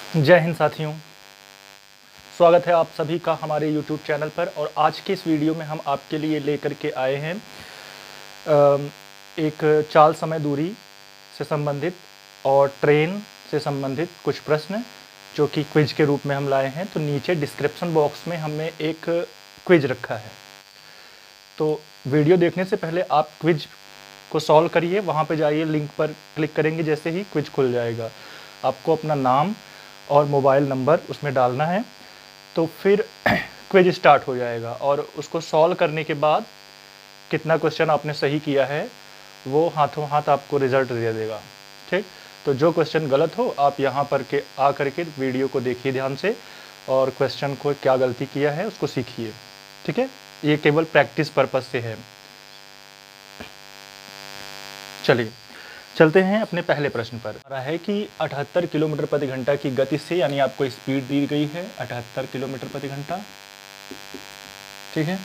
जय हिंद साथियों, स्वागत है आप सभी का हमारे YouTube चैनल पर। और आज के इस वीडियो में हम आपके लिए लेकर के आए हैं एक चाल समय दूरी से संबंधित और ट्रेन से संबंधित कुछ प्रश्न जो कि क्विज के रूप में हम लाए हैं। तो नीचे डिस्क्रिप्शन बॉक्स में हमने एक क्विज रखा है, तो वीडियो देखने से पहले आप क्विज को सॉल्व करिए। वहाँ पे जाइए, लिंक पर क्लिक करेंगे, जैसे ही क्विज खुल जाएगा आपको अपना नाम और मोबाइल नंबर उसमें डालना है। तो फिर क्विज स्टार्ट हो जाएगा और उसको सॉल्व करने के बाद कितना क्वेश्चन आपने सही किया है वो हाथों हाथ आपको रिजल्ट दे देगा। ठीक, तो जो क्वेश्चन गलत हो आप यहाँ पर के आ करके वीडियो को देखिए ध्यान से और क्वेश्चन को क्या गलती किया है उसको सीखिए। ठीक है, ये केवल प्रैक्टिस पर्पस से है। चलिए चलते हैं अपने पहले प्रश्न पर। रहा है कि 78 किलोमीटर प्रति घंटा की गति से, यानी आपको स्पीड दी गई है 78 किलोमीटर प्रति घंटा। ठीक है,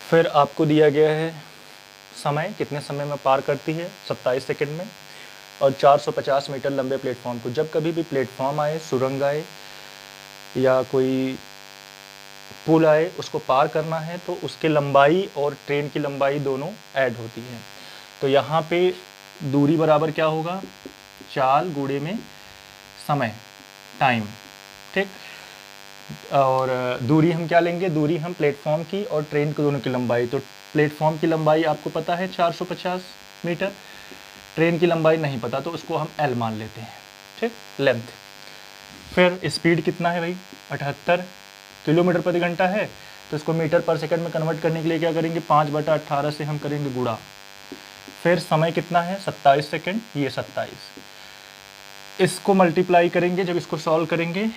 फिर आपको दिया गया है समय, कितने समय में पार करती है 27 सेकंड में, और 450 मीटर लंबे प्लेटफॉर्म को। जब कभी भी प्लेटफॉर्म आए, सुरंग आए या कोई पुल आए, उसको पार करना है तो उसकी लंबाई और ट्रेन की लंबाई दोनों ऐड होती है। तो यहाँ पे दूरी बराबर क्या होगा, चाल गुणे में समय, टाइम। ठीक, और दूरी हम क्या लेंगे, दूरी हम प्लेटफॉर्म की और ट्रेन के दोनों की लंबाई। तो प्लेटफॉर्म की लंबाई आपको पता है 450 मीटर, ट्रेन की लंबाई नहीं पता तो उसको हम L मान लेते हैं। ठीक, लेंथ। फिर स्पीड कितना है भाई, 78 किलोमीटर प्रति घंटा है, तो इसको मीटर पर सेकंड में कन्वर्ट करने के लिए क्या करेंगे, 5/18 से हम करेंगे गुणा। फिर समय कितना है 27 सेकंड, ये 27, इसको मल्टीप्लाई करेंगे। जब इसको सॉल्व करेंगे,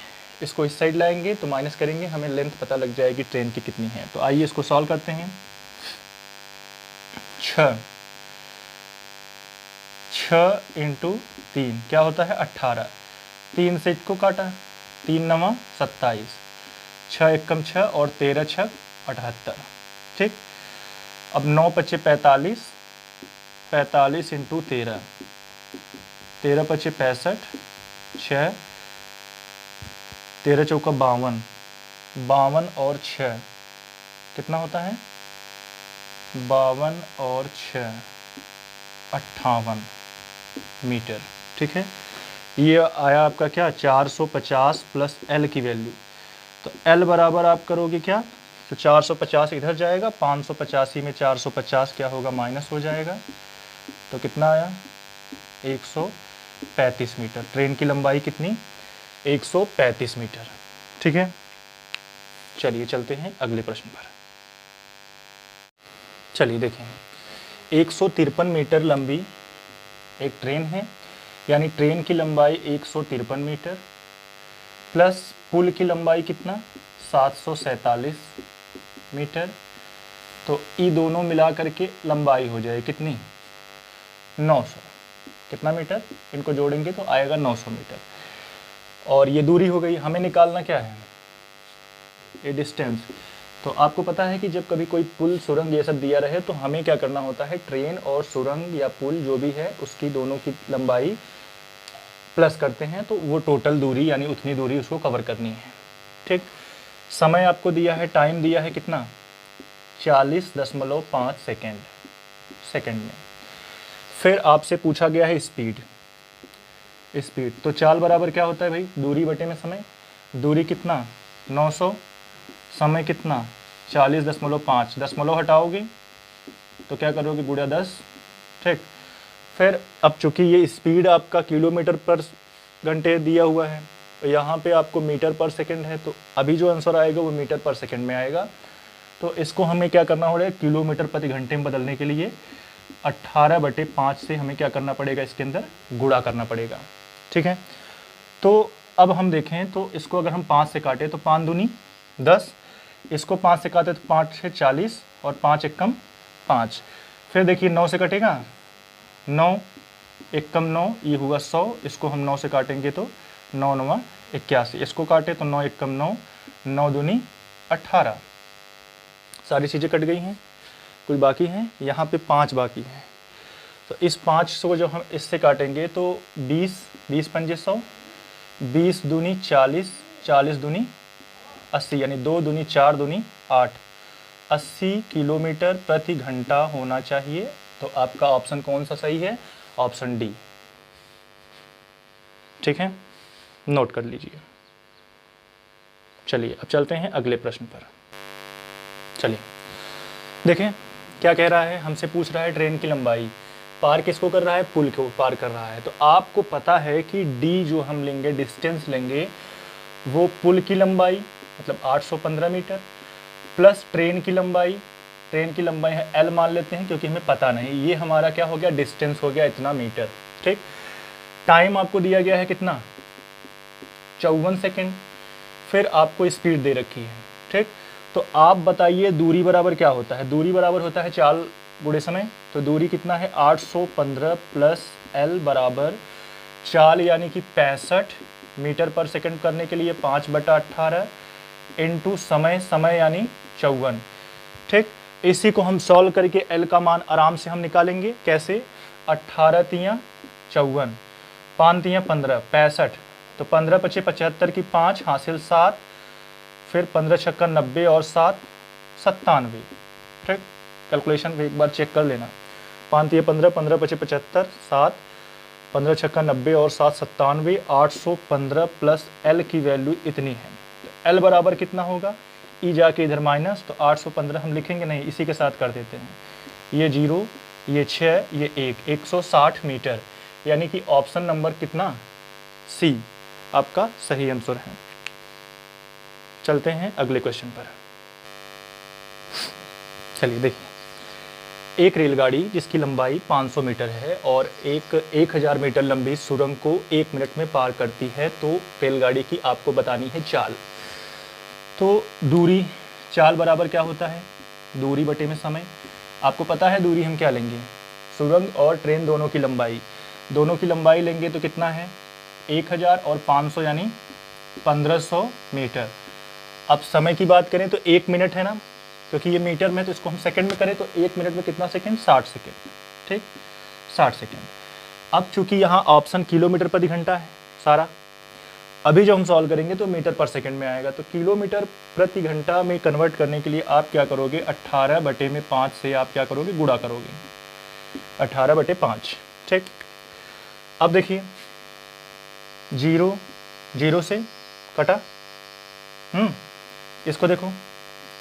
इसको इस साइड लाएंगे तो माइनस करेंगे, हमें लेंथ पता लग जाएगी ट्रेन की कितनी है। तो आइए इसको सॉल्व करते हैं। 6 × 3 क्या होता है 18, 3 से इसको काटा, 3 9 27, 6 एकम 6 और 13 6 78। ठीक, अब 9 5 45, 45 × 13, 13 5 65, 6 13 चौका 52, 52 और 6 कितना होता है, 52 और 6 58 मीटर। ठीक है, ये आया आपका क्या 450 प्लस L की वैल्यू। तो L बराबर आप करोगे क्या, तो 450 इधर जाएगा, 585 में 450 क्या होगा, माइनस हो जाएगा। तो कितना आया 135 मीटर। ट्रेन की लंबाई कितनी, 135 मीटर। ठीक है, चलिए चलते हैं अगले प्रश्न पर। चलिए देखें, 153 मीटर लंबी एक ट्रेन है, यानी ट्रेन की लंबाई 153 मीटर प्लस पुल की लंबाई कितना 747 मीटर। तो ये दोनों मिला करके लंबाई हो जाए कितनी 900। कितना मीटर, इनको जोड़ेंगे तो आएगा 900 मीटर। और ये दूरी हो गई, हमें निकालना क्या है, ये डिस्टेंस। तो आपको पता है कि जब कभी कोई पुल सुरंग ये सब दिया रहे तो हमें क्या करना होता है, ट्रेन और सुरंग या पुल जो भी है उसकी दोनों की लंबाई प्लस करते हैं, तो वो टोटल दूरी यानी उतनी दूरी उसको कवर करनी है। ठीक, समय आपको दिया है, टाइम दिया है कितना 40.5 सेकेंड में। फिर आपसे पूछा गया है स्पीड। तो चाल बराबर क्या होता है भाई, दूरी बटे में समय। दूरी कितना 900, समय कितना 40.5, दशमलव हटाओगे तो क्या करोगे, गुणा 10। ठीक, फिर अब चूंकि ये स्पीड आपका किलोमीटर पर घंटे दिया हुआ है, तो यहाँ पे आपको मीटर पर सेकंड है, तो अभी जो आंसर आएगा वो मीटर पर सेकंड में आएगा। तो इसको हमें क्या करना होगा, किलोमीटर प्रति घंटे में बदलने के लिए 18/5 से हमें क्या करना पड़ेगा, इसके अंदर गुणा करना पड़ेगा। ठीक है, तो अब हम देखें तो इसको अगर हम 5 से काटें तो 5 दूनी 10, इसको 5 से काटे तो 5 6 40 और 5 एकम 5। फिर देखिए 9 से कटेगा, 9 एकम 9, ये हुआ 100, इसको हम 9 से काटेंगे तो 9 9 81, इसको काटे तो 9 एकम 9, 9 दूनी 18। सारी चीज़ें कट गई हैं, कुछ बाकी हैं, यहाँ पे 5 बाकी हैं। तो इस 500 को जब हम इससे काटेंगे तो 20 पंजे 100, 20 दूनी 40, 40 दूनी 80, यानी 2 दूनी 4 दूनी 8, 80 किलोमीटर प्रति घंटा होना चाहिए। तो आपका ऑप्शन कौन सा सही है? Option D. ठीक है, नोट कर लीजिए। चलिए अब चलते हैं अगले प्रश्न पर। चलिए देखें क्या कह रहा है, हमसे पूछ रहा है ट्रेन की लंबाई, पार किसको कर रहा है? पुल को पार कर रहा है। तो आपको पता है कि डी जो हम लेंगे, डिस्टेंस लेंगे, वो पुल की लंबाई मतलब 815 मीटर प्लस ट्रेन की लंबाई है एल मान लेते हैं क्योंकि हमें पता नहीं, ये हमारा क्या हो गया? डिस्टेंस हो गया इतना मीटर। ठीक, टाइम आपको दिया गया है कितना? 54 सेकेंड। फिर आपको स्पीड दे रखी है। ठीक, तो आप बताइए दूरी बराबर क्या होता है? दूरी बराबर होता है चाल गुणे समय। तो दूरी कितना है? 815 प्लस एल बराबर चाल यानी कि 65 मीटर पर सेकंड करने के लिए 5/18 इंटू समय यानी 54। ठीक, इसी को हम सॉल्व करके एल का मान आराम से हम निकालेंगे। कैसे? 18 तियाँ 54, 5 तियाँ 15, 65, तो 15 पचे 75 की 5 हासिल 7, फिर 15 छक्का 90 और 7 97। ठीक, कैलकुलेशन एक बार चेक कर लेना। 5 तिया 15, 15 पचे 75, 7, 15 छक्का 90 और 7 97, 815 प्लस एल की वैल्यू इतनी है। तो एल बराबर कितना होगा? ई जाके इधर माइनस, तो 815 हम लिखेंगे नहीं, इसी के साथ कर देते हैं। ये 0, ये 6, ये 1, 160 मीटर, यानी कि ऑप्शन नंबर कितना? सी आपका सही आंसर है। चलते हैं अगले क्वेश्चन पर। चलिए देखिए, एक रेलगाड़ी जिसकी लंबाई 500 मीटर है और 1000 मीटर लंबी सुरंग को 1 मिनट में पार करती है, तो रेलगाड़ी की आपको बतानी है चाल। तो दूरी, चाल बराबर क्या होता है? दूरी बटे में समय। आपको पता है दूरी हम क्या लेंगे? सुरंग और ट्रेन दोनों की लंबाई लेंगे तो कितना है? 1000 और 500 यानी 1500 मीटर। अब समय की बात करें तो 1 मिनट है ना, क्योंकि ये मीटर में, तो इसको हम सेकंड में करें तो 1 मिनट में कितना सेकंड? 60 सेकंड। ठीक, 60 सेकंड। अब चूंकि यहाँ ऑप्शन किलोमीटर प्रति घंटा है सारा, अभी जब हम सॉल्व करेंगे तो मीटर पर सेकंड में आएगा। तो किलोमीटर प्रति घंटा में कन्वर्ट करने के लिए आप क्या करोगे? 18/5 से आप क्या करोगे? गुणा करोगे, 18/5। ठीक, अब देखिए 0 से कटा, इसको देखो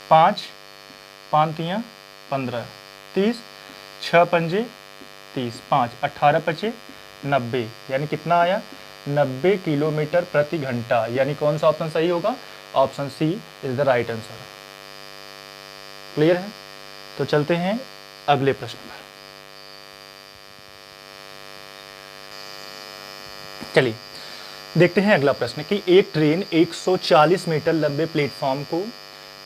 5 तियाँ 15, 30, 6 पंजे 30, 5 18 पचे 90, यानी कितना आया? 90 किलोमीटर प्रति घंटा। यानी कौन सा ऑप्शन सही होगा? Option C is the right answer. Clear है? तो चलते हैं अगले प्रश्न पर। चलिए देखते हैं अगला प्रश्न कि एक ट्रेन 140 मीटर लंबे प्लेटफॉर्म को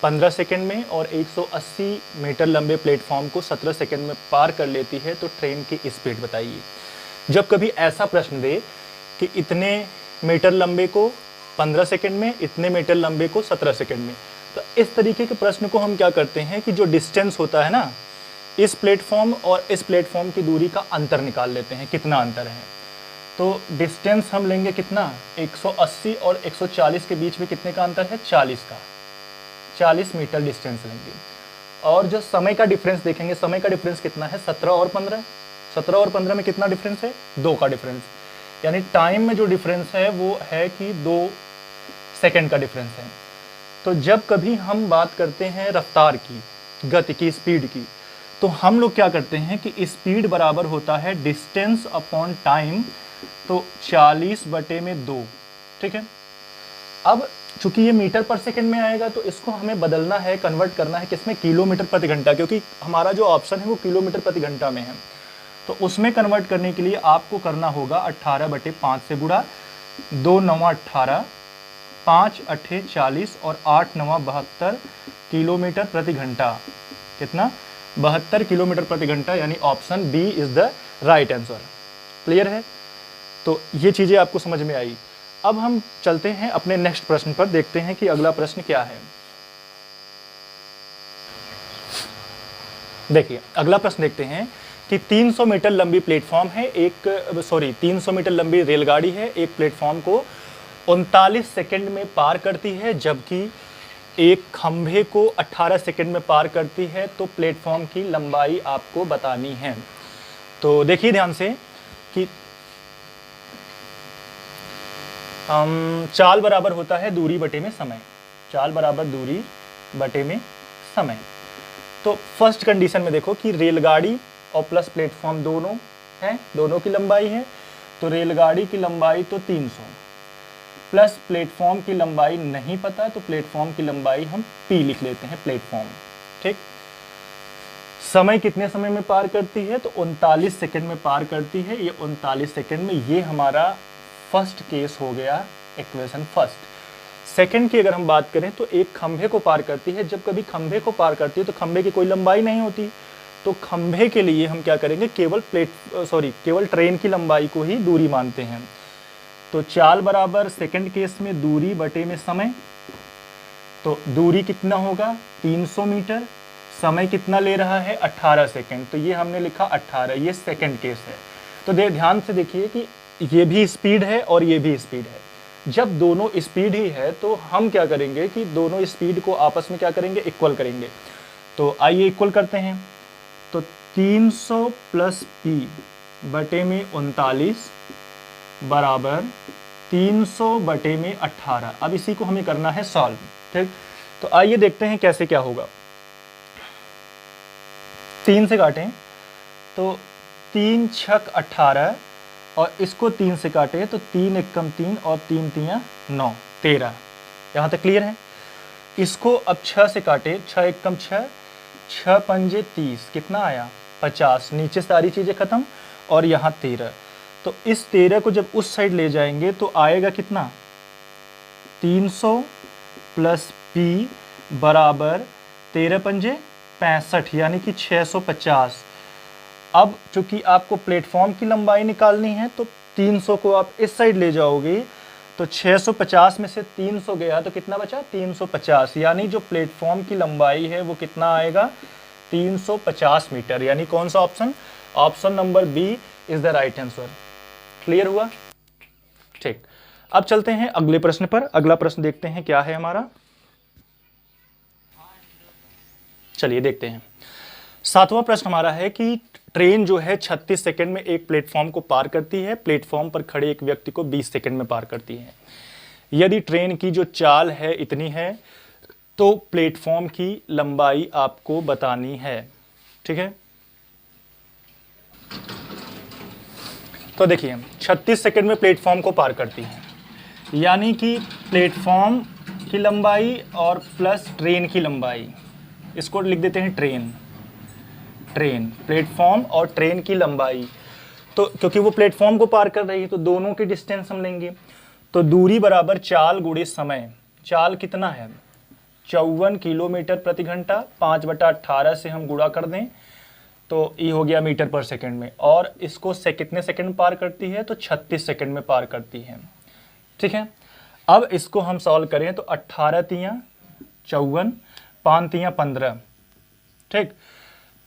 15 सेकंड में और 180 मीटर लंबे प्लेटफॉर्म को 17 सेकंड में पार कर लेती है, तो ट्रेन की स्पीड बताइए। जब कभी ऐसा प्रश्न दे कि इतने मीटर लंबे को 15 सेकंड में, इतने मीटर लंबे को 17 सेकंड में, तो इस तरीके के प्रश्न को हम क्या करते हैं कि जो डिस्टेंस होता है ना, इस प्लेटफॉर्म और इस प्लेटफॉर्म की दूरी का अंतर निकाल लेते हैं, कितना अंतर है। तो डिस्टेंस हम लेंगे कितना? 180 और 140 के बीच में कितने का अंतर है? 40 का, 40 मीटर डिस्टेंस लेंगे। और जो समय का डिफरेंस देखेंगे, समय का डिफरेंस कितना है? 17 और 15। 17 और 15 में कितना डिफरेंस है? 2 का डिफरेंस। यानी टाइम में जो डिफरेंस है वो है कि 2 सेकंड का डिफरेंस है। तो जब कभी हम बात करते हैं रफ्तार की, गति की, स्पीड की, तो हम लोग क्या करते हैं कि स्पीड बराबर होता है डिस्टेंस अपॉन टाइम, तो 40/2। ठीक है, अब चूंकि ये मीटर पर सेकंड में आएगा तो इसको हमें बदलना है, कन्वर्ट करना है किसमें? किलोमीटर प्रति घंटा, क्योंकि हमारा जो ऑप्शन है वो किलोमीटर प्रति घंटा में है। तो उसमें कन्वर्ट करने के लिए आपको करना होगा 18/5 से गुणा, 2 9 18, 5 8 40 और 8 9 72 किलोमीटर प्रति घंटा। कितना? 72 किलोमीटर प्रति घंटा, यानी option B is the right answer. Clear है? तो ये चीज़ें आपको समझ में आई। अब हम चलते हैं अपने नेक्स्ट प्रश्न पर, देखते हैं कि अगला प्रश्न क्या है। देखिए अगला प्रश्न देखते हैं कि 300 मीटर लंबी प्लेटफॉर्म है, 300 मीटर लंबी रेलगाड़ी है, एक प्लेटफॉर्म को 39 सेकंड में पार करती है, जबकि एक खंभे को 18 सेकंड में पार करती है। तो प्लेटफॉर्म की लंबाई आपको बतानी है। तो देखिए ध्यान से कि चाल बराबर होता है दूरी बटे में समय। चाल बराबर दूरी बटे में समय। तो फर्स्ट कंडीशन में देखो कि रेलगाड़ी और प्लस प्लेटफॉर्म दोनों हैं, दोनों की लंबाई है। तो रेलगाड़ी की लंबाई तो 300 प्लस प्लेटफॉर्म की लंबाई नहीं पता, तो प्लेटफॉर्म की लंबाई हम P लिख लेते हैं, प्लेटफॉर्म। ठीक, समय कितने समय में पार करती है? तो 39 सेकंड में पार करती है। ये 39 सेकंड में, ये हमारा फर्स्ट केस हो गया, इक्वेशन फर्स्ट। सेकंड की अगर हम बात करें तो एक खंभे को पार करती है। जब कभी खंभे को पार करती है तो खंभे की कोई लंबाई नहीं होती, तो खंभे के लिए हम क्या करेंगे, केवल ट्रेन की लंबाई को ही दूरी मानते हैं। तो चाल बराबर सेकंड केस में दूरी बटे में समय। तो दूरी कितना होगा? 300 मीटर। समय कितना ले रहा है? 18 सेकंड। तो ये हमने लिखा 18, ये सेकंड केस है। तो ध्यान से देखिए कि ये भी स्पीड है और ये भी स्पीड है। जब दोनों स्पीड ही है तो हम क्या करेंगे कि दोनों स्पीड को आपस में क्या करेंगे, इक्वल करेंगे। तो आइए इक्वल करते हैं। तो 300 प्लस P बटे में 39 बराबर 300 बटे में 18। अब इसी को हमें करना है सॉल्व। ठीक, तो आइए देखते हैं कैसे क्या होगा। 3 से काटें तो 3 छक 18 और इसको 3 से काटे तो 3 एकम 3 और 3 तियां 9, 13। यहाँ तक क्लियर है। इसको अब 6 से काटे, 6 एकम 6, 6 पंजे 30, कितना आया? 50। नीचे सारी चीज़ें खत्म और यहाँ 13। तो इस 13 को जब उस साइड ले जाएंगे तो आएगा कितना? 300 प्लस P बराबर 13 पंजे 65, यानी कि 650। अब चूंकि आपको प्लेटफॉर्म की लंबाई निकालनी है तो 300 को आप इस साइड ले जाओगे तो 650 में से 300 गया तो कितना बचा? 350। यानी जो प्लेटफॉर्म की लंबाई है वो कितना आएगा? 350 मीटर। यानी कौन सा option? Option number B is the right answer. Clear हुआ? ठीक, अब चलते हैं अगले प्रश्न पर। अगला प्रश्न देखते हैं क्या है हमारा। चलिए देखते हैं। 7वां प्रश्न हमारा है कि ट्रेन जो है 36 सेकंड में एक प्लेटफॉर्म को पार करती है। प्लेटफॉर्म पर खड़े एक व्यक्ति को 20 सेकंड में पार करती है। यदि ट्रेन की जो चाल है इतनी है तो प्लेटफॉर्म की लंबाई आपको बतानी है। ठीक है, तो देखिए 36 सेकंड में प्लेटफॉर्म को पार करती है, यानी कि प्लेटफॉर्म की लंबाई और प्लस ट्रेन की लंबाई, इसको लिख देते हैं ट्रेन, प्लेटफॉर्म और ट्रेन की लंबाई। तो क्योंकि वो प्लेटफॉर्म को पार कर रही है तो दोनों की डिस्टेंस हम लेंगे। तो दूरी बराबर चाल गुणे समय। चाल कितना है? 54 किलोमीटर प्रति घंटा। 5/18 से हम गुणा कर दें तो ये हो गया मीटर पर सेकंड में। और इसको कितने सेकंड पार करती है? तो 36 सेकंड में पार करती है। ठीक है, अब इसको हम सॉल्व करें तो 18 तियां 54, 5 तियां 15। ठीक,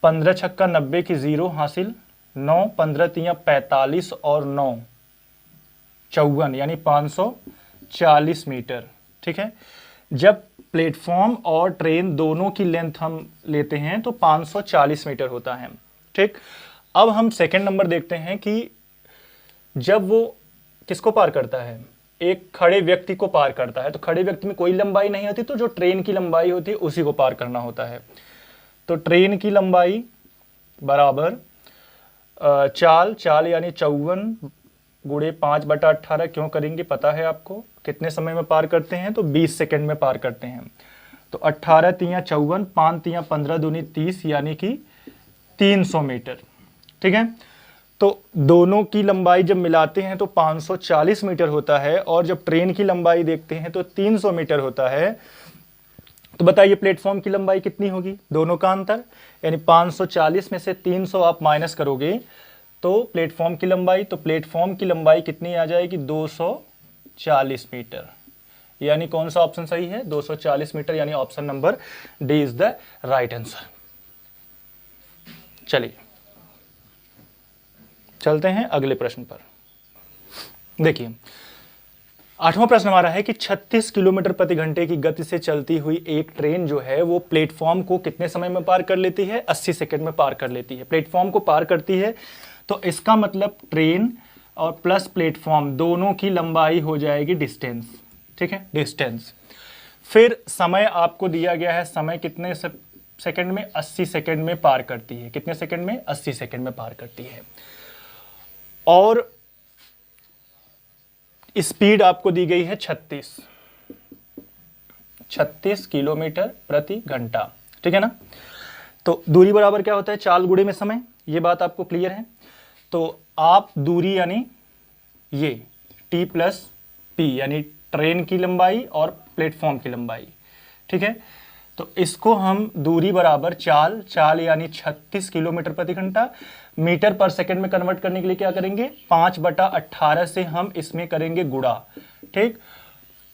15 छक्का 90 की 0 हासिल, 9 15 तियां 45 और 9 54, यानी 540 मीटर। ठीक है, जब प्लेटफॉर्म और ट्रेन दोनों की लेंथ हम लेते हैं तो 540 मीटर होता है। ठीक, अब हम सेकंड नंबर देखते हैं कि जब वो किसको पार करता है? एक खड़े व्यक्ति को पार करता है। तो खड़े व्यक्ति में कोई लंबाई नहीं होती, तो जो ट्रेन की लंबाई होती है उसी को पार करना होता है। तो ट्रेन की लंबाई बराबर चाल यानी 54 गुणे 5/18। क्यों करेंगे पता है आपको? कितने समय में पार करते हैं? तो 20 सेकंड में पार करते हैं। तो 18 तियां 54, 5 तियां 15 दूनी 30, यानी कि 300 मीटर। ठीक है, तो दोनों की लंबाई जब मिलाते हैं तो 540 मीटर होता है, और जब ट्रेन की लंबाई देखते हैं तो 300 मीटर होता है। तो बताइए प्लेटफॉर्म की लंबाई कितनी होगी? दोनों का अंतर, यानी 540 में से 300 आप माइनस करोगे तो प्लेटफॉर्म की लंबाई, तो प्लेटफॉर्म की लंबाई कितनी आ जाएगी? 240 मीटर। यानी कौन सा ऑप्शन सही है? 240 मीटर, यानी option number D is the right answer. चलिए चलते हैं अगले प्रश्न पर। देखिए 8वां प्रश्न हमारा है कि 36 किलोमीटर प्रति घंटे की गति से चलती हुई एक ट्रेन जो है वो प्लेटफॉर्म को कितने समय में पार कर लेती है? 80 सेकंड में पार कर लेती है। प्लेटफॉर्म को पार करती है तो इसका मतलब ट्रेन और प्लस प्लेटफॉर्म दोनों की लंबाई हो जाएगी डिस्टेंस। ठीक है, डिस्टेंस। फिर समय आपको दिया गया है, समय कितने सेकंड में? 80 सेकंड में पार करती है। कितने सेकंड में? 80 सेकंड में पार करती है। और स्पीड आपको दी गई है 36 किलोमीटर प्रति घंटा। ठीक है ना। तो दूरी बराबर क्या होता है? चाल गुणे में समय। ये बात आपको क्लियर है। तो आप दूरी यानी ये t प्लस पी यानी ट्रेन की लंबाई और प्लेटफॉर्म की लंबाई। ठीक है, तो इसको हम दूरी बराबर चाल यानी 36 किलोमीटर प्रति घंटा मीटर पर सेकंड में कन्वर्ट करने के लिए क्या करेंगे? 5/18 से हम इसमें करेंगे गुणा। ठीक,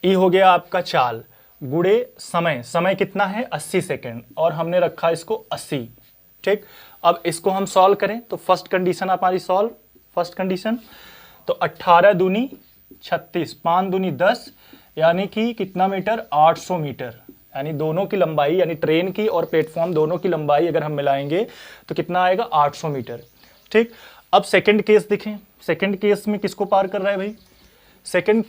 ये हो गया आपका चाल गुणे समय। समय कितना है? 80 सेकंड और हमने रखा इसको 80। ठीक, अब इसको हम सॉल्व करें तो फर्स्ट कंडीशन हमारी सॉल्व। फर्स्ट कंडीशन तो 18 दूनी 36, 5 दूनी 10 यानी कि कितना मीटर? 800 मीटर। यानी दोनों की लंबाई यानी ट्रेन की और प्लेटफॉर्म दोनों की लंबाई अगर हम मिलाएंगे तो कितना आएगा? 800 मीटर। ठीक, अब सेकंड केस देखें। सेकंड केस में किसको पार कर रहा है भाई? सेकंड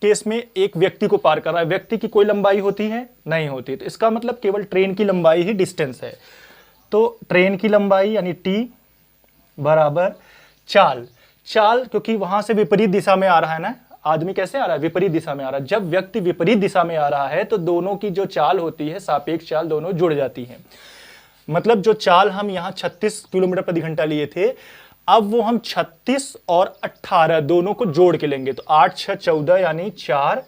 केस में एक व्यक्ति को पार कर रहा है। व्यक्ति की कोई लंबाई होती है? नहीं होती। तो इसका मतलब केवल ट्रेन की लंबाई ही डिस्टेंस है। तो ट्रेन की लंबाई यानी t बराबर चाल क्योंकि वहां से विपरीत दिशा में आ रहा है ना। आदमी कैसे आ रहा है? विपरीत दिशा में आ रहा है। जब व्यक्ति विपरीत दिशा में आ रहा है तो दोनों की जो चाल होती है, सापेक्ष चाल, दोनों जुड़ जाती है। मतलब जो चाल हम यहाँ 36 किलोमीटर प्रति घंटा लिए थे, अब वो हम 36 और 18 दोनों को जोड़ के लेंगे। तो 8 6 14 यानी 4,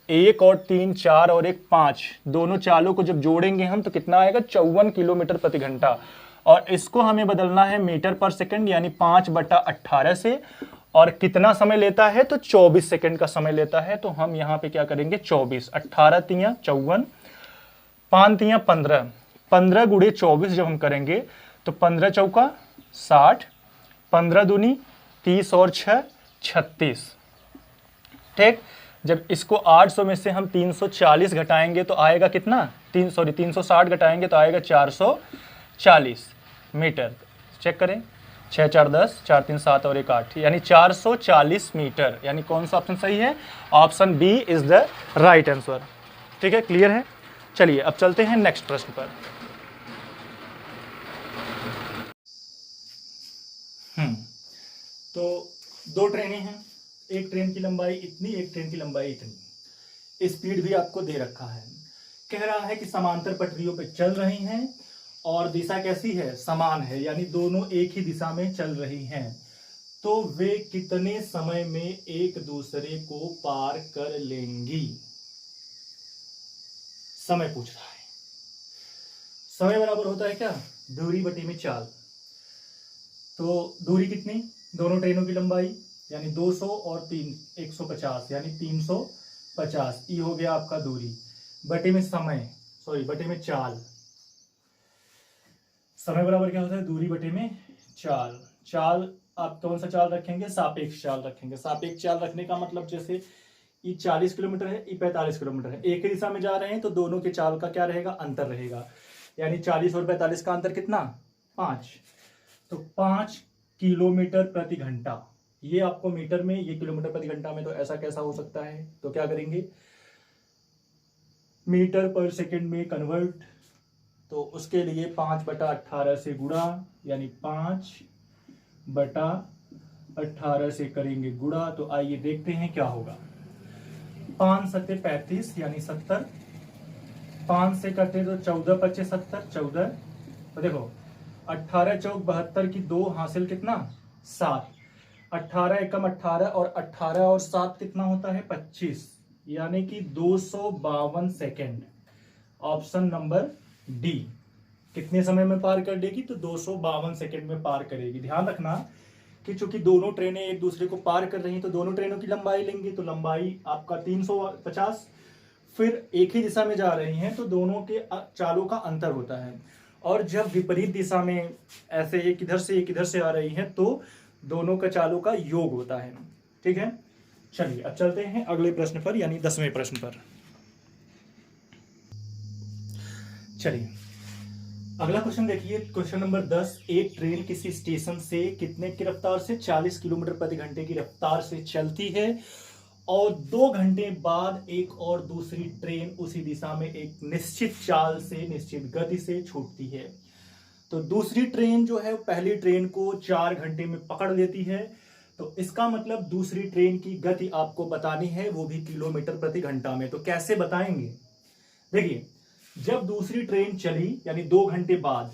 1 और 3 4 और 1 5, दोनों चालों को जब जोड़ेंगे हम तो कितना आएगा? 54 किलोमीटर प्रति घंटा। और इसको हमें बदलना है मीटर पर सेकंड यानी 5/18 से। और कितना समय लेता है? तो 24 सेकंड का समय लेता है। तो हम यहाँ पे क्या करेंगे? 24, 18 तियां 54, 5 तियां 15, 15 गुणे 24 जब हम करेंगे तो 15 चौका 60, 15 दूनी 30 और 6 36। ठीक, जब इसको 800 में से हम 340 घटाएंगे तो आएगा कितना? 360 घटाएंगे तो आएगा 440 मीटर। चेक करें, 6 4 10, 4 3 7 और 1 8 यानी 440 मीटर। यानी कौन सा ऑप्शन सही है? Option B is the right answer. ठीक है, क्लियर है। चलिए अब चलते हैं नेक्स्ट प्रश्न पर। तो दो ट्रेनें हैं, एक ट्रेन की लंबाई इतनी, एक ट्रेन की लंबाई इतनी। स्पीड भी आपको दे रखा है। कह रहा है कि समांतर पटरियों पर चल रही हैं और दिशा कैसी है? समान है, यानी दोनों एक ही दिशा में चल रही हैं। तो वे कितने समय में एक दूसरे को पार कर लेंगी? समय पूछ रहा है। समय बराबर होता है क्या? दूरी बटे में चाल। तो दूरी कितनी? दोनों ट्रेनों की लंबाई यानी 200 और 150 यानी 350। ये हो गया आपका दूरी बटे में समय, सॉरी बटे में चाल। समय बराबर क्या होता है? दूरी बटे में चाल। चाल आप कौन सा चाल रखेंगे? सापेक्ष चाल रखेंगे। सापेक्ष चाल रखने का मतलब जैसे ये 40 किलोमीटर है, ये 45 किलोमीटर है, एक ही दिशा में जा रहे हैं तो दोनों के चाल का क्या रहेगा? अंतर रहेगा। यानी 40 और 45 का अंतर कितना? 5। तो 5 किलोमीटर प्रति घंटा। ये आपको मीटर में, ये किलोमीटर प्रति घंटा में, तो ऐसा कैसा हो सकता है? तो क्या करेंगे? मीटर पर सेकंड में कन्वर्ट। तो उसके लिए 5/18 से गुणा यानी 5/18 से करेंगे गुणा। तो आइए देखते हैं क्या होगा। 5 सत्ते 35 यानी 70, 5 से करते तो 14 पच्चे 70, 14। तो देखो 18 चौक 72 की 2 हासिल कितना? 7। 18 एकम 18 और 18 और 7 कितना होता है? 25 यानी कि 252 सेकेंड। Option number D. कितने समय में पार कर देगी? तो 252 सेकेंड में पार करेगी। ध्यान रखना कि चूंकि दोनों ट्रेनें एक दूसरे को पार कर रही हैं तो दोनों ट्रेनों की लंबाई लेंगे तो लंबाई आपका 350। फिर एक ही दिशा में जा रही हैं तो दोनों के चालों का अंतर होता है। और जब विपरीत दिशा में ऐसे एक इधर से आ रही हैं तो दोनों का चालों का योग होता है। ठीक है, चलिए अब चलते हैं अगले प्रश्न पर, यानी 10वें प्रश्न पर। चलिए अगला क्वेश्चन देखिए, क्वेश्चन नंबर 10। एक ट्रेन किसी स्टेशन से कितने की रफ्तार से, 40 किलोमीटर प्रति घंटे की रफ्तार से चलती है और 2 घंटे बाद एक और दूसरी ट्रेन उसी दिशा में एक निश्चित चाल से, निश्चित गति से छूटती है। तो दूसरी ट्रेन जो है पहली ट्रेन को 4 घंटे में पकड़ लेती है। तो इसका मतलब दूसरी ट्रेन की गति आपको बतानी है, वो भी किलोमीटर प्रति घंटा में। तो कैसे बताएंगे? देखिए, जब दूसरी ट्रेन चली यानी 2 घंटे बाद,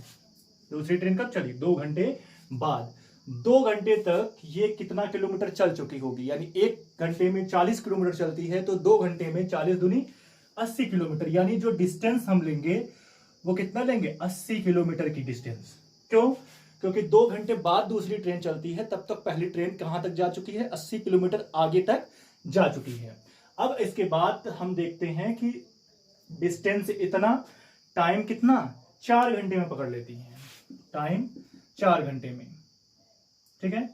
दूसरी ट्रेन कब चली? 2 घंटे बाद। 2 घंटे तक ये कितना किलोमीटर चल चुकी होगी? यानी 1 घंटे में 40 किलोमीटर चलती है, तो 2 घंटे में 40 दूनी 80 किलोमीटर। यानी जो डिस्टेंस हम लेंगे वो कितना लेंगे? 80 किलोमीटर की डिस्टेंस। क्यों? क्योंकि 2 घंटे बाद दूसरी ट्रेन चलती है, तब तक पहली ट्रेन कहां तक जा चुकी है? 80 किलोमीटर आगे तक जा चुकी है। अब इसके बाद हम देखते हैं कि डिस्टेंस इतना, टाइम कितना? 4 घंटे में पकड़ लेती है, टाइम 4 घंटे में। ठीक है,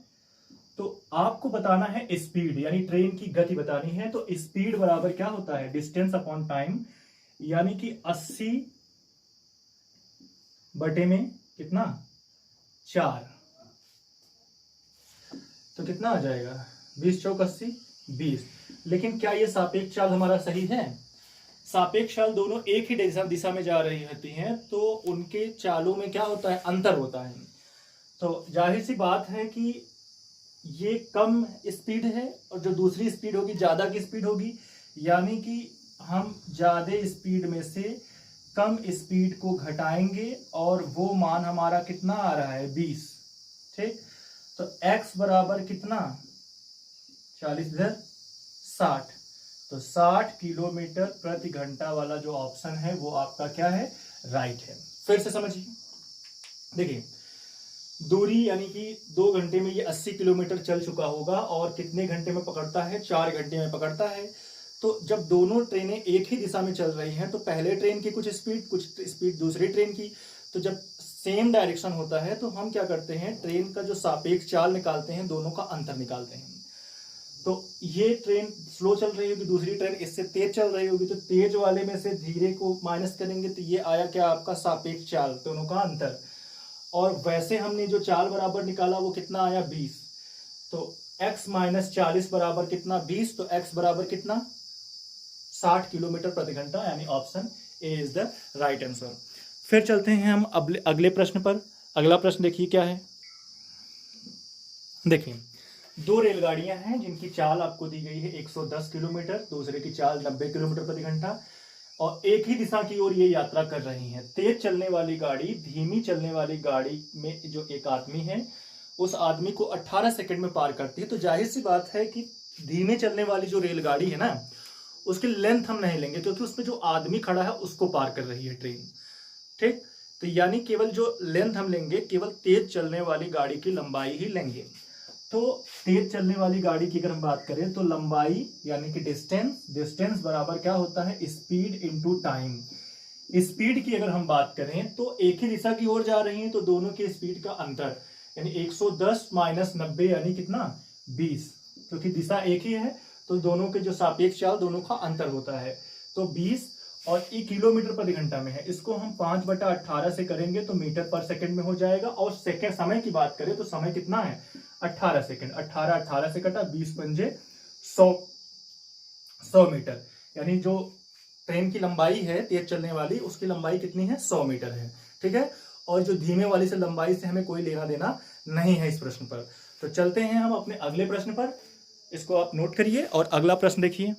तो आपको बताना है स्पीड, यानी ट्रेन की गति बतानी है। तो स्पीड बराबर क्या होता है? डिस्टेंस अपॉन टाइम, यानी कि 80 बटे में कितना? 4। तो कितना आ जाएगा? 20 चौक 80, 20। लेकिन क्या ये सापेक्ष चाल हमारा सही है? सापेक्ष चाल दोनों एक ही दिशा में जा रही होती हैं, तो उनके चालों में क्या होता है? अंतर होता है। तो जाहिर सी बात है कि ये कम स्पीड है और जो दूसरी स्पीड होगी ज्यादा की स्पीड होगी, यानी कि हम ज्यादा स्पीड में से कम स्पीड को घटाएंगे और वो मान हमारा कितना आ रहा है? 20। ठीक, तो x बराबर कितना? 40 इधर 60, तो 60 किलोमीटर प्रति घंटा वाला जो ऑप्शन है वो आपका क्या है? राइट है। फिर से समझिए, देखिए दूरी यानी कि 2 घंटे में ये 80 किलोमीटर चल चुका होगा और कितने घंटे में पकड़ता है? 4 घंटे में पकड़ता है। तो जब दोनों ट्रेनें एक ही दिशा में चल रही हैं, तो पहले ट्रेन की कुछ स्पीड दूसरी ट्रेन की, तो जब सेम डायरेक्शन होता है तो हम क्या करते हैं? ट्रेन का जो सापेक्ष चाल निकालते हैं, दोनों का अंतर निकालते हैं। तो ये ट्रेन स्लो चल रही होगी, दूसरी ट्रेन इससे तेज चल रही होगी, तो तेज वाले में से धीरे को माइनस करेंगे, तो ये आया क्या? आपका सापेक्ष चाल, दोनों का अंतर। और वैसे हमने जो चाल बराबर निकाला वो कितना आया? 20। तो x माइनस 40 बराबर कितना? 20। तो x बराबर कितना? 60 किलोमीटर प्रति घंटा, यानी option A is the right answer. फिर चलते हैं हम अगले प्रश्न पर। अगला प्रश्न देखिए क्या है। देखिए, 2 रेलगाड़ियां हैं जिनकी चाल आपको दी गई है 110 किलोमीटर, दूसरे की चाल 90 किलोमीटर प्रति घंटा, और एक ही दिशा की ओर ये यात्रा कर रही हैं। तेज चलने वाली गाड़ी धीमी चलने वाली गाड़ी में जो एक आदमी है, उस आदमी को 18 सेकंड में पार करती है। तो जाहिर सी बात है कि धीमे चलने वाली जो रेलगाड़ी है ना, उसकी लेंथ हम नहीं लेंगे, क्योंकि उसमें जो आदमी खड़ा है उसको पार कर रही है ट्रेन। ठीक, तो यानी केवल जो लेंथ हम लेंगे, केवल तेज चलने वाली गाड़ी की लंबाई ही लेंगे। तो तेज चलने वाली गाड़ी की अगर हम बात करें तो लंबाई यानी कि डिस्टेंस बराबर क्या होता है? Speed into time. स्पीड की अगर हम बात करें तो एक ही दिशा की ओर जा रही है, तो दोनों के स्पीड का अंतर यानी 110 माइनस 90 यानी कितना? 20। क्योंकि दिशा एक ही है तो दोनों के जो सापेक्ष चाल, दोनों का अंतर होता है। तो 20 और ये किलोमीटर प्रति घंटा में है, इसको हम 5/18 से करेंगे तो मीटर पर सेकंड में हो जाएगा। और सेकंड समय की बात करें तो समय कितना है? 18 सेकंड। 18 से कटा, 20 पंजे 100 मीटर। यानी जो ट्रेन की लंबाई है तेज चलने वाली, उसकी लंबाई कितनी है? 100 मीटर है। ठीक है, और जो धीमे वाली से लंबाई से हमें कोई लेना देना नहीं है इस प्रश्न पर। तो चलते हैं हम अपने अगले प्रश्न पर, इसको आप नोट करिए और अगला प्रश्न देखिए।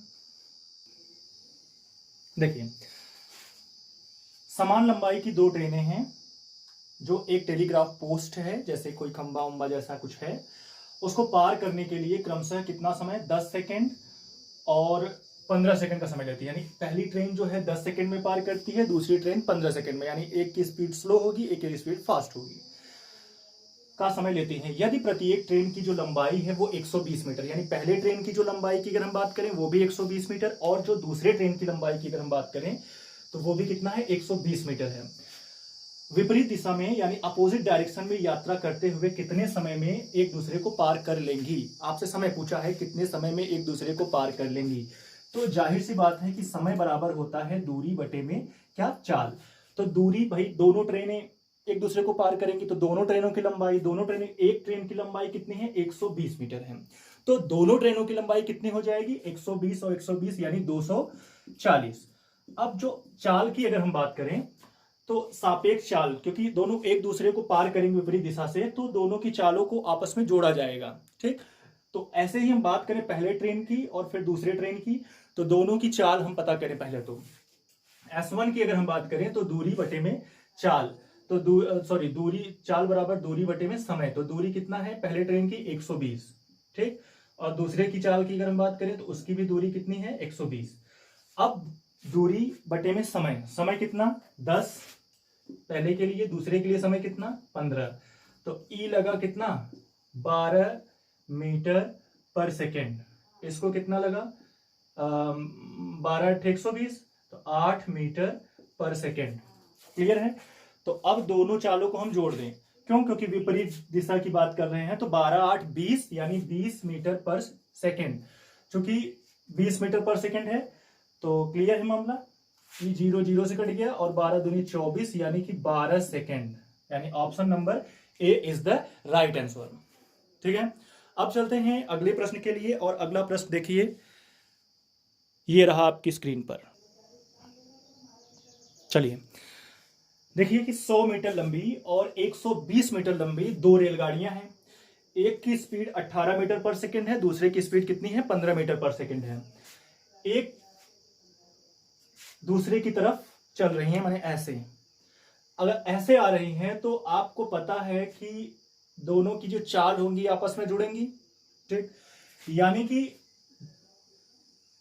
देखिए, समान लंबाई की 2 ट्रेनें हैं, जो एक टेलीग्राफ पोस्ट है, जैसे कोई खंबा उम्बा जैसा कुछ है, उसको पार करने के लिए क्रमशः कितना समय? 10 सेकंड और 15 सेकंड का समय लेती है। यानी पहली ट्रेन जो है 10 सेकंड में पार करती है, दूसरी ट्रेन 15 सेकंड में। यानी एक की स्पीड स्लो होगी, एक की स्पीड फास्ट होगी, का समय लेती हैं। यदि प्रत्येक ट्रेन की जो लंबाई है वो 120 मीटर, यानी पहले ट्रेन की जो लंबाई की अगर हम बात करें वो भी 120 मीटर, और जो दूसरे ट्रेन की लंबाई की अगर हम बात करें तो वो भी कितना है? 120 मीटर है। विपरीत दिशा में यानी अपोजिट डायरेक्शन में यात्रा करते हुए कितने समय में एक दूसरे को पार कर लेंगी। आपसे समय पूछा है कितने समय में एक दूसरे को पार कर लेंगी। तो जाहिर सी बात है कि समय बराबर होता है दूरी बटे में क्या, चाल। तो दूरी भाई, दोनों ट्रेनें एक दूसरे को पार करेंगी तो दोनों ट्रेनों की लंबाई, दोनों ट्रेनें, एक ट्रेन की लंबाई कितनी है, 120 मीटर है। तो दोनों ट्रेनों की लंबाई कितनी हो जाएगी, 120 और 120 यानी 240। अब जो चाल की अगर हम बात करें तो सापेक्ष चाल, क्योंकि दोनों एक दूसरे को पार करेंगे विपरीत दिशा से, तो दोनों की चालों को आपस में जोड़ा जाएगा। ठीक, तो ऐसे ही हम बात करें पहले ट्रेन की और फिर दूसरे ट्रेन की, तो दोनों की चाल हम पता करें पहले। तो S1 की अगर हम बात करें तो दूरी बटे में चाल, तो दूरी, चाल बराबर दूरी बटे में समय। तो दूरी कितना है पहले ट्रेन की, 120। ठीक, और दूसरे की चाल की अगर हम बात करें तो उसकी भी दूरी कितनी है, 120। अब दूरी बटे में समय, समय कितना, 10 पहले के लिए, दूसरे के लिए समय कितना, 15। तो ई लगा कितना, 12 मीटर पर सेकेंड। इसको कितना लगा, 12 × 120, तो 8 मीटर पर सेकेंड। क्लियर है। तो अब दोनों चालों को हम जोड़ दें, क्यों, क्योंकि विपरीत दिशा की बात कर रहे हैं। तो 12 8 20 यानी 20 मीटर पर सेकेंड। चूंकि 20 मीटर पर सेकेंड है तो क्लियर है मामला, ये 0 0 से कट गया और 12 दूनी 24 यानी कि 12 सेकेंड, यानी option number A is the right answer. ठीक है, अब चलते हैं अगले प्रश्न के लिए। और अगला प्रश्न देखिए, ये रहा आपकी स्क्रीन पर। चलिए देखिए कि 100 मीटर लंबी और 120 मीटर लंबी दो रेलगाड़ियां हैं। एक की स्पीड 18 मीटर पर सेकेंड है, दूसरे की स्पीड कितनी है, 15 मीटर पर सेकेंड है। एक दूसरे की तरफ चल रही हैं, माने ऐसे। अगर ऐसे आ रही हैं तो आपको पता है कि दोनों की जो चाल होंगी आपस में जुड़ेंगी। ठीक, यानी कि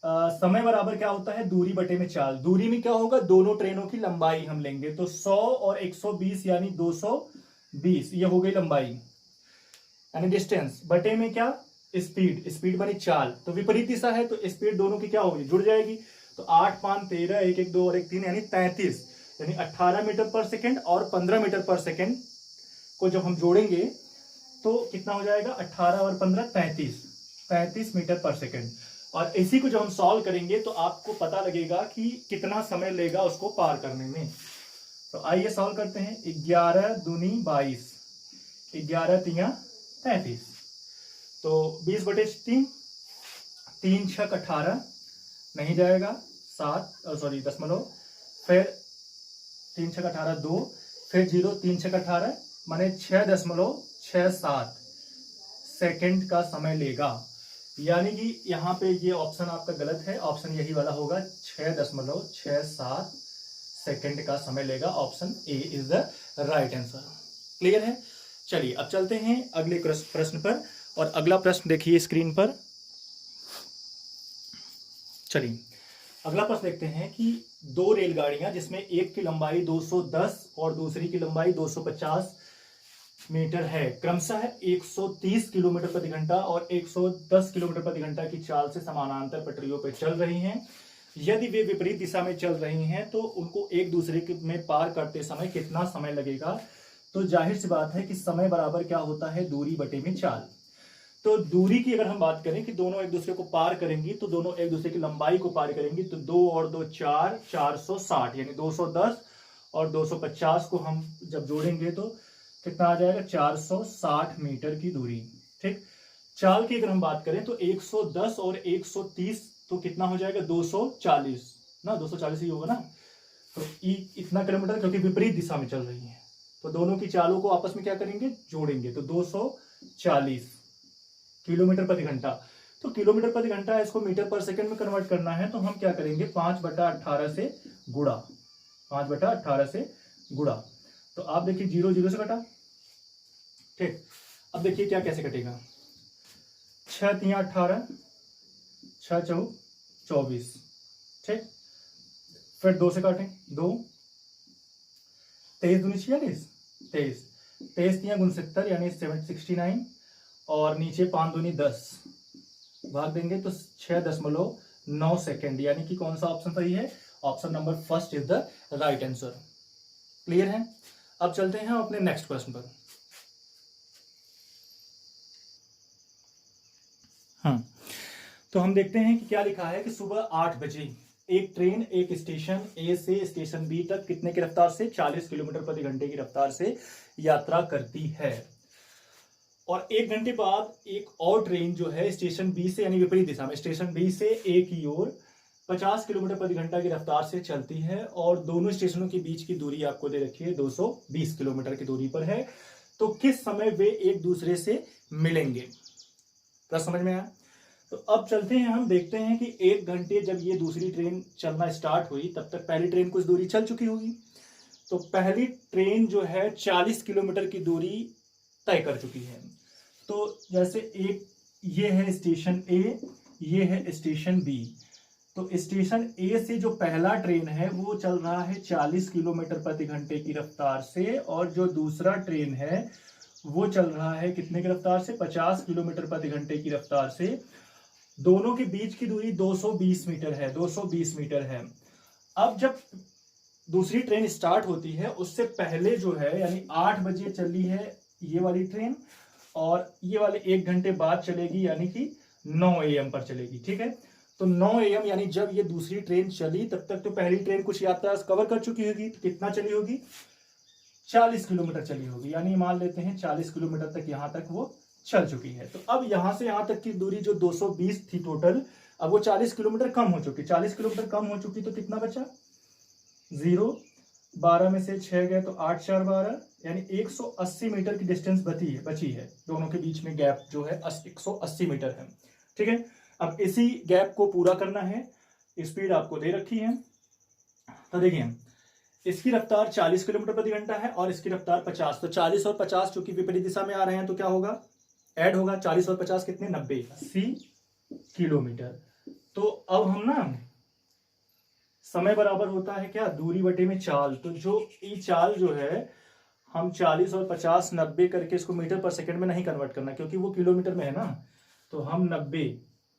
समय बराबर क्या होता है, दूरी बटे में चाल। दूरी में क्या होगा, दोनों ट्रेनों की लंबाई हम लेंगे, तो 100 और 120 यानी 220, ये हो गई लंबाई यानी डिस्टेंस, बटे में क्या, स्पीड, स्पीड बनी चाल। तो विपरीत दिशा है तो स्पीड दोनों की क्या होगी, जुड़ जाएगी। तो 8 5 13, 1 1 2 और 1 3 यानी 33, यानी 18 मीटर पर सेकेंड और 15 मीटर पर सेकेंड को जब हम जोड़ेंगे तो कितना हो जाएगा, 18 और 15 33 मीटर पर सेकेंड। और इसी को जब हम सॉल्व करेंगे तो आपको पता लगेगा कि कितना समय लेगा उसको पार करने में। तो आइए सॉल्व करते हैं। 11 दूनी 22, 11 तिया 33, तो 20 बटे 3, 3 6 18 नहीं जाएगा, 7 फिर 3 6 18 2, फिर 0 3 6 18 माने 6.67 सेकेंड का समय लेगा। यानी कि यहाँ पे ये ऑप्शन आपका गलत है, ऑप्शन यही वाला होगा, 6.67 सेकेंड का समय लेगा। Option A is the right answer. Clear है। चलिए अब चलते हैं अगले प्रश्न पर। और अगला प्रश्न देखिए स्क्रीन पर। चलिए अगला प्रश्न देखते हैं कि दो रेलगाड़ियां जिसमें एक की लंबाई 210 और दूसरी की लंबाई 250 मीटर है, क्रमशः 130 किलोमीटर प्रति घंटा और 110 किलोमीटर प्रति घंटा की चाल से समानांतर पटरियों पर चल रही हैं। यदि वे विपरीत दिशा में चल रही हैं तो उनको एक दूसरे में पार करते समय कितना समय लगेगा। तो जाहिर सी बात है कि समय बराबर क्या होता है, दूरी बटे में चाल। तो दूरी की अगर हम बात करें कि दोनों एक दूसरे को पार करेंगी तो दोनों एक दूसरे की लंबाई को पार करेंगी, तो 2 और 2 4, 460 यानी 210 और 250 को हम जब जोड़ेंगे तो कितना आ जाएगा, 460 मीटर की दूरी। ठीक, चाल की अगर हम बात करें तो 110 और 130 तो कितना हो जाएगा, 240 ना, 240 ही होगा ना। तो इतना किलोमीटर, क्योंकि विपरीत दिशा में चल रही है तो दोनों की चालों को आपस में क्या करेंगे, जोड़ेंगे। तो 240 किलोमीटर प्रति घंटा। तो किलोमीटर प्रति घंटा इसको मीटर पर सेकंड में कन्वर्ट करना है तो हम क्या करेंगे, 5/18 से गुड़ा, 5/18 से गुड़ा। तो आप देखिए 0 0 से कटा। ठीक, अब देखिए क्या कैसे कटेगा, 6 3 18, 6 4 24। ठीक, फिर 2 से काटें, 2 23 दूनी 46, 23 23 3 69 यानी 69 और नीचे 5 दूनी 10 भाग देंगे तो 6.9 सेकेंड, यानी कि कौन सा ऑप्शन सही है, option number first is the right answer. Clear है। अब चलते हैं हम अपने नेक्स्ट प्रश्न पर। तो हम देखते हैं कि क्या लिखा है कि सुबह 8 बजे एक ट्रेन एक स्टेशन ए से स्टेशन बी तक कितने की रफ्तार से 40 किलोमीटर प्रति घंटे की रफ्तार से यात्रा करती है, और 1 घंटे बाद एक और ट्रेन जो है स्टेशन बी से यानी विपरीत दिशा में स्टेशन बी से ए की ओर 50 किलोमीटर प्रति घंटा की रफ्तार से चलती है, और दोनों स्टेशनों के बीच की दूरी आपको दे रखी है 220 किलोमीटर की दूरी पर है। तो किस समय वे एक दूसरे से मिलेंगे? क्या समझ में आया? तो अब चलते हैं, हम देखते हैं कि 1 घंटे जब ये दूसरी ट्रेन चलना स्टार्ट हुई तब तक पहली ट्रेन कुछ दूरी चल चुकी होगी। तो पहली ट्रेन जो है 40 किलोमीटर की दूरी तय कर चुकी है। तो जैसे एक ये है स्टेशन ए, ये है स्टेशन बी। तो स्टेशन ए से जो पहला ट्रेन है वो चल रहा है 40 किलोमीटर प्रति घंटे की रफ्तार से, और जो दूसरा ट्रेन है वो चल रहा है कितने की रफ्तार से? 50 किलोमीटर प्रति घंटे की रफ्तार से। दोनों के बीच की दूरी 220 मीटर है, 220 मीटर है। अब जब दूसरी ट्रेन स्टार्ट होती है उससे पहले जो है यानी 8 बजे चली है ये वाली ट्रेन, और ये वाले 1 घंटे बाद चलेगी यानी कि 9 AM पर चलेगी। ठीक है, तो 9 AM यानी जब ये दूसरी ट्रेन चली तब तक तो पहली ट्रेन कुछ यात्रा कवर कर चुकी होगी। तो कितना चली होगी? 40 किलोमीटर चली होगी, यानी मान लेते हैं 40 किलोमीटर तक यहां तक वो चल चुकी है। तो अब यहां से यहां तक की दूरी जो 220 थी टोटल, अब वो 40 किलोमीटर कम हो चुकी। 40 किलोमीटर कम हो चुकी तो कितना बचा? 0, 12 में से 6 गए तो 8 4 12, यानी 180 मीटर की डिस्टेंस बची है। दोनों के बीच में गैप जो है 180 मीटर है। ठीक है, अब इसी गैप को पूरा करना है। स्पीड आपको दे रखी है। तो देखिए इसकी रफ्तार 40 किलोमीटर प्रति घंटा है और इसकी रफ्तार 50। तो 40 और 50 चूंकि विपरीत दिशा में आ रहे हैं तो क्या होगा? ऐड होगा। 40 और 50 कितने? 90, 80 किलोमीटर। तो अब हम ना समय बराबर होता है क्या? दूरी बटे में चाल। तो जो ये चाल जो है हम 40 और 50 90 करके इसको मीटर पर सेकंड में नहीं कन्वर्ट करना क्योंकि वो किलोमीटर में है ना। तो हम 90,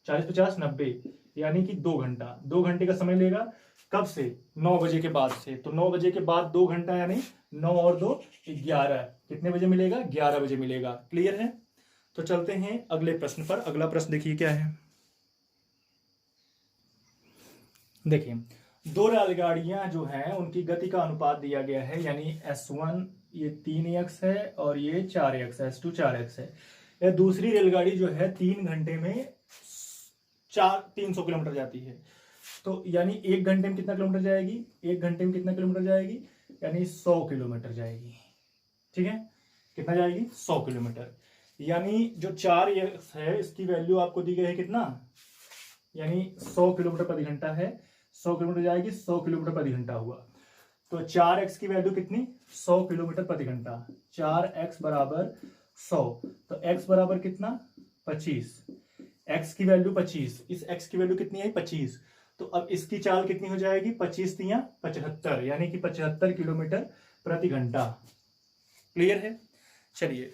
40 50 90 यानी कि 2 घंटा, 2 घंटे का समय लेगा। कब से? 9 बजे के बाद से। तो 9 बजे के बाद 2 घंटा यानी 9 और 2 11। कितने बजे मिलेगा? 11 बजे मिलेगा। क्लियर है? तो चलते हैं अगले प्रश्न पर। अगला प्रश्न देखिए क्या है। देखिए दो रेलगाड़ियां जो हैं उनकी गति का अनुपात दिया गया है, यानी S1 ये 3x है और ये 4x है, S2 4x है। यह दूसरी रेलगाड़ी जो है 3 घंटे में 300 किलोमीटर जाती है। तो यानी 1 घंटे में कितना किलोमीटर जाएगी? 1 घंटे में कितना किलोमीटर जाएगी? यानी 100 किलोमीटर जाएगी। ठीक है, कितना जाएगी? 100 किलोमीटर। यानी जो 4x है इसकी वैल्यू आपको दी गई है कितना? यानी 100 किलोमीटर प्रति घंटा है। 100 किलोमीटर जाएगी, 100 किलोमीटर प्रति घंटा हुआ। तो 4x की वैल्यू कितनी? 100 किलोमीटर प्रति घंटा। 4x बराबर 100। तो x बराबर कितना? 25। x की वैल्यू 25, इस x की वैल्यू कितनी है? 25। तो अब इसकी चाल कितनी हो जाएगी? 25 तियां 75, यानी कि 75 किलोमीटर प्रति घंटा। क्लियर है? चलिए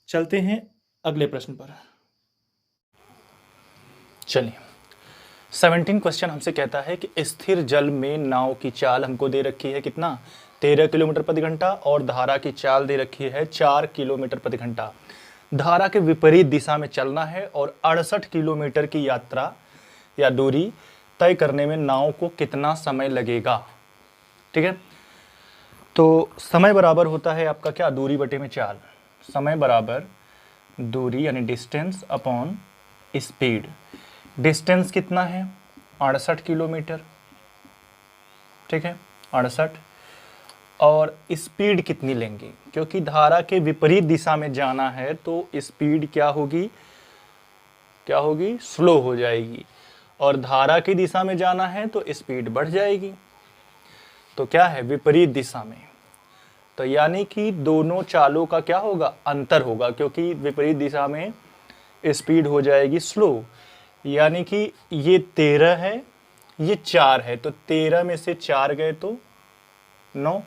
चलते हैं अगले प्रश्न पर। चलिए 17 क्वेश्चन हमसे कहता है कि स्थिर जल में नाव की चाल हमको दे रखी है कितना? 13 किलोमीटर प्रति घंटा, और धारा की चाल दे रखी है 4 किलोमीटर प्रति घंटा। धारा के विपरीत दिशा में चलना है और 68 किलोमीटर की यात्रा या दूरी तय करने में नाव को कितना समय लगेगा? ठीक है, तो समय बराबर होता है आपका क्या? दूरी बटे में चाल। समय बराबर दूरी यानी डिस्टेंस अपॉन स्पीड। डिस्टेंस कितना है? 68 किलोमीटर। ठीक है, 68। और स्पीड कितनी लेंगे? क्योंकि धारा के विपरीत दिशा में जाना है तो स्पीड क्या होगी? क्या होगी? स्लो हो जाएगी। और धारा की दिशा में जाना है तो स्पीड बढ़ जाएगी। तो क्या है? विपरीत दिशा में। तो यानी कि दोनों चालों का क्या होगा? अंतर होगा, क्योंकि विपरीत दिशा में स्पीड हो जाएगी स्लो। यानी कि ये 13 है, ये 4 है, तो 13 में से 4 गए तो 9,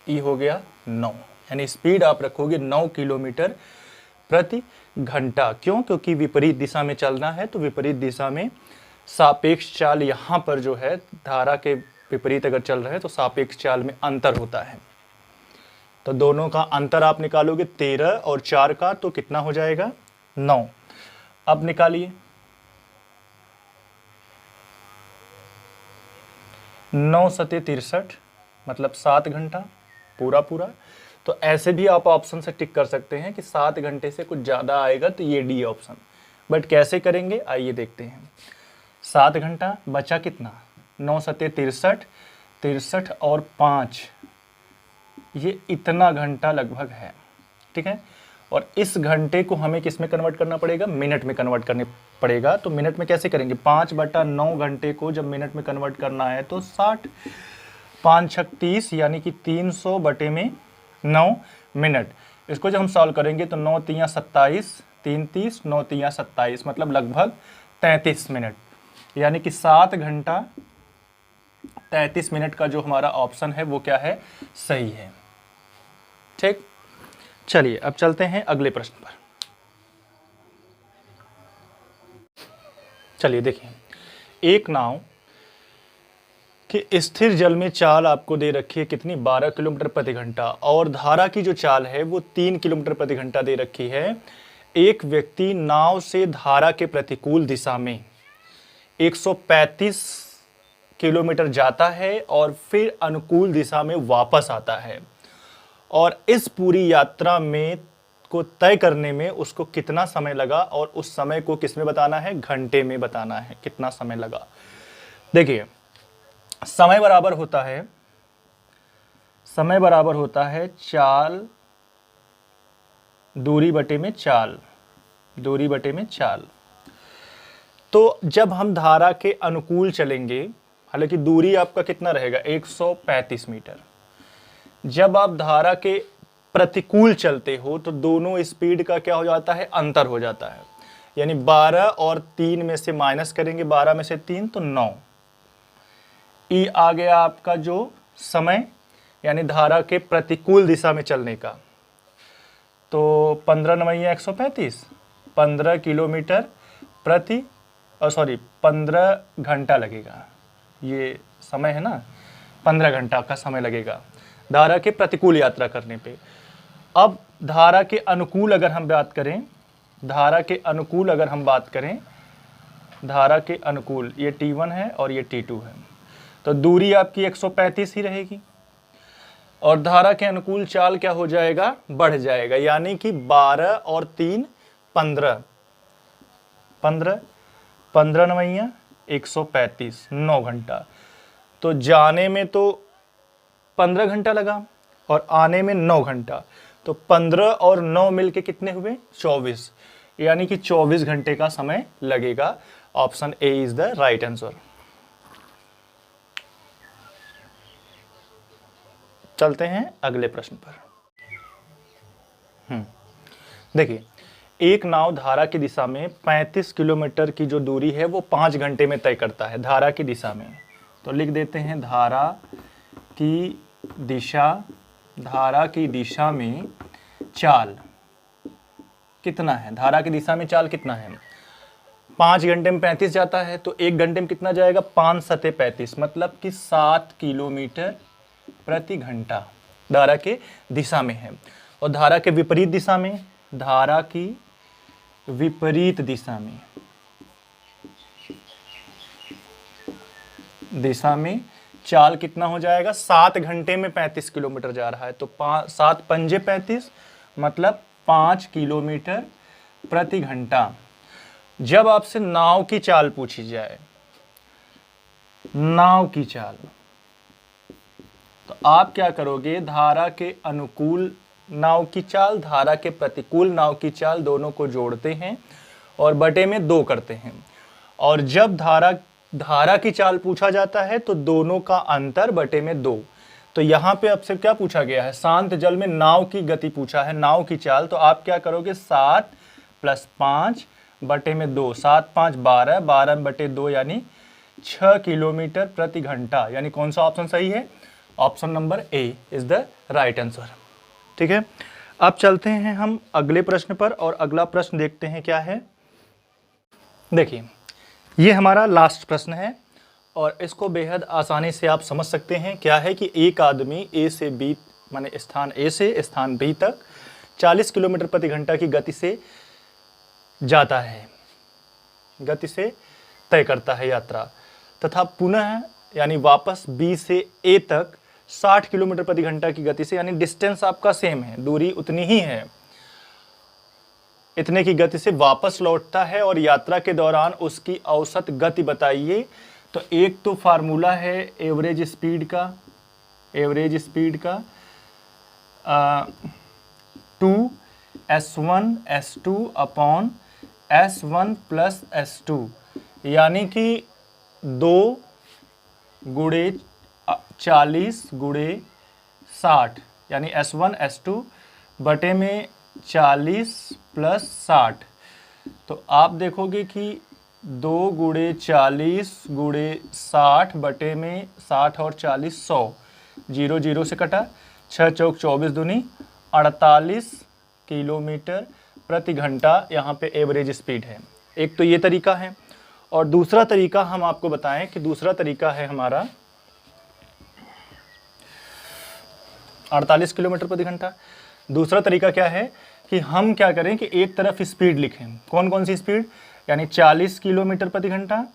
ये हो गया 9। यानी स्पीड आप रखोगे 9 किलोमीटर प्रति घंटा। क्यों? क्योंकि विपरीत दिशा में चलना है, तो विपरीत दिशा में सापेक्ष चाल यहाँ पर जो है धारा के विपरीत अगर चल रहे हैं तो सापेक्ष चाल में अंतर होता है। तो दोनों का अंतर आप निकालोगे 13 और 4 का, तो कितना हो जाएगा 9। अब निकालिए 9 सते 63 मतलब 7 घंटा पूरा पूरा। तो ऐसे भी आप ऑप्शन से टिक कर सकते हैं कि 7 घंटे से कुछ ज़्यादा आएगा तो ये डी ऑप्शन। बट कैसे करेंगे आइए देखते हैं। 7 घंटा बचा कितना, 9 सते 63, 63 और 5, ये इतना घंटा लगभग है। ठीक है, और इस घंटे को हमें किस में कन्वर्ट करना पड़ेगा, मिनट में कन्वर्ट करने पड़ेगा। तो मिनट में कैसे करेंगे, 5/9 घंटे को जब मिनट में कन्वर्ट करना है तो 60, 5 छक 30 यानी कि 300/9 मिनट। इसको जब हम सॉल्व करेंगे तो 9 तियाँ 27, 3 30, 9 तियाँ 27 मतलब लगभग 33 मिनट। यानी कि 7 घंटा 33 मिनट का जो हमारा ऑप्शन है वो क्या है, सही है। ठीक, चलिए अब चलते हैं अगले प्रश्न पर। चलिए देखिए, एक नाव कि स्थिर जल में चाल आपको दे रखी है कितनी, 12 किलोमीटर प्रति घंटा, और धारा की जो चाल है वो 3 किलोमीटर प्रति घंटा दे रखी है। एक व्यक्ति नाव से धारा के प्रतिकूल दिशा में 135 किलोमीटर जाता है और फिर अनुकूल दिशा में वापस आता है, और इस पूरी यात्रा में को तय करने में उसको कितना समय लगा, और उस समय को किस में बताना है, घंटे में बताना है कितना समय लगा। देखिए समय बराबर होता है चाल दूरी बटे में चाल, दूरी बटे में चाल। तो जब हम धारा के अनुकूल चलेंगे, हालांकि दूरी आपका कितना रहेगा 135 मीटर, जब आप धारा के प्रतिकूल चलते हो तो दोनों स्पीड का क्या हो जाता है, अंतर हो जाता है। यानी 12 और 3 में से माइनस करेंगे, 12 में से 3 तो 9। ई आ गया आपका जो समय, यानी धारा के प्रतिकूल दिशा में चलने का। तो 15 9 135, 15 किलोमीटर प्रति 15 घंटा लगेगा, ये समय है ना, 15 घंटा का समय लगेगा धारा के प्रतिकूल यात्रा करने पे। अब धारा के अनुकूल अगर हम बात करें, धारा के अनुकूल ये T1 है और ये T2 है, तो दूरी आपकी 135 ही रहेगी, और धारा के अनुकूल चाल क्या हो जाएगा, बढ़ जाएगा। यानी कि 12 और 3 15, 15 9 135, 9 घंटा। तो जाने में तो 15 घंटा लगा और आने में 9 घंटा, तो 15 और 9 मिलके कितने हुए, 24। यानी कि 24 घंटे का समय लगेगा। Option A is the right answer. चलते हैं अगले प्रश्न पर। देखिए, एक नाव धारा की दिशा में 35 किलोमीटर की जो दूरी है वो 5 घंटे में तय करता है, धारा की दिशा में। तो लिख देते हैं धारा की दिशा में चाल कितना है, धारा की दिशा में चाल कितना है, 5 घंटे में 35 जाता है, तो 1 घंटे में कितना जाएगा, 5 सते 35 मतलब कि 7 किलोमीटर प्रति घंटा धारा के दिशा में है। और धारा के विपरीत दिशा में, धारा की विपरीत दिशा में चाल कितना हो जाएगा, 7 घंटे में 35 किलोमीटर जा रहा है, तो 7 पंजे 35 मतलब 5 किलोमीटर प्रति घंटा। जब आपसे नाव की चाल पूछी जाए, नाव की चाल, तो आप क्या करोगे, धारा के अनुकूल नाव की चाल, धारा के प्रतिकूल नाव की चाल, दोनों को जोड़ते हैं और बटे में 2 करते हैं। और जब धारा की चाल पूछा जाता है तो दोनों का अंतर बटे में 2। तो यहाँ पे आपसे क्या पूछा गया है, शांत जल में नाव की गति पूछा है, नाव की चाल। तो आप क्या करोगे, 7 + 5 बटे में 2, 7 5 12, 12 बटे 2 यानी 6 किलोमीटर प्रति घंटा। यानी कौन सा ऑप्शन सही है, option number A is the right answer. ठीक है, अब चलते हैं हम अगले प्रश्न पर, और अगला प्रश्न देखते हैं क्या है। देखिए, ये हमारा लास्ट प्रश्न है, और इसको बेहद आसानी से आप समझ सकते हैं। क्या है कि एक आदमी ए से बी माने स्थान ए से स्थान बी तक 40 किलोमीटर प्रति घंटा की गति से जाता है, गति से तय करता है यात्रा, तथा पुनः यानी वापस बी से ए तक 60 किलोमीटर प्रति घंटा की गति से, यानी डिस्टेंस आपका सेम है, दूरी उतनी ही है, इतने की गति से वापस लौटता है और यात्रा के दौरान उसकी औसत गति बताइए। तो एक तो फार्मूला है एवरेज स्पीड का, 2s1s2 upon s1 plus s2, यानी कि 2 गुणे 40 गुणे 60, यानी s1 s2 बटे में 40 प्लस 60। तो आप देखोगे कि 2 गुणे 40 गुणे 60 बटे में 60 और 40 100, 0 0 से कटा, 6 चौक 24 दूनी 48 किलोमीटर प्रति घंटा यहाँ पे एवरेज स्पीड है। एक तो ये तरीका है, और दूसरा तरीका हम आपको बताएं कि दूसरा तरीका है हमारा 48 किलोमीटर प्रति घंटा। दूसरा तरीका क्या है कि हम क्या करें कि एक तरफ स्पीड लिखें, कौन कौन सी स्पीड, यानी 40 किलोमीटर प्रति घंटा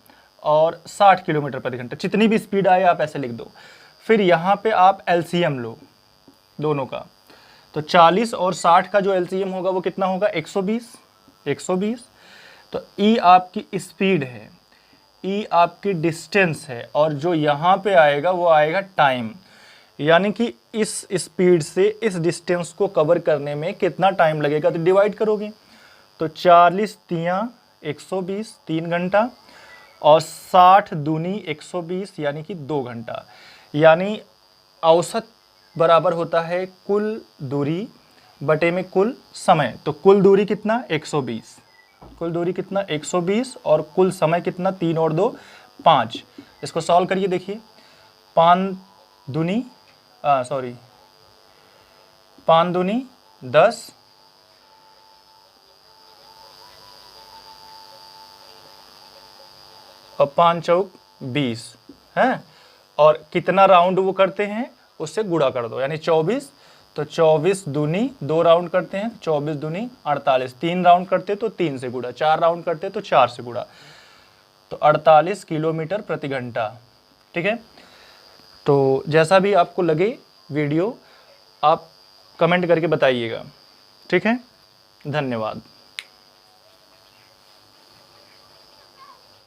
और 60 किलोमीटर प्रति घंटा, जितनी भी स्पीड आए आप ऐसे लिख दो। फिर यहाँ पे आप एलसीएम लो दोनों का, तो 40 और 60 का जो एलसीएम होगा वो कितना होगा, 120। तो ई आपकी स्पीड है, ई आपकी डिस्टेंस है, और जो यहाँ पे आएगा वो आएगा टाइम, यानी कि इस स्पीड से इस डिस्टेंस को कवर करने में कितना टाइम लगेगा, तो डिवाइड करोगे तो 40 तियाँ 120 3 घंटा, और 60 दूनी 120 यानी कि 2 घंटा, यानी औसत बराबर होता है कुल दूरी बटे में कुल समय। तो कुल दूरी कितना, 120, कुल दूरी कितना 120, और कुल समय कितना, 3 और 2 5। इसको सॉल्व करिए, देखिए 5 दूनी 10 और 5 चौक 20 है, और कितना राउंड वो करते हैं उससे गुणा कर दो, यानी 24। तो 24 दूनी 2 राउंड करते हैं, 24 दूनी 48, 3 राउंड करते तो 3 से गुणा, 4 राउंड करते तो 4 से गुणा, तो 48 किलोमीटर प्रति घंटा। ठीक है, तो जैसा भी आपको लगे वीडियो आप कमेंट करके बताइएगा। ठीक है, धन्यवाद।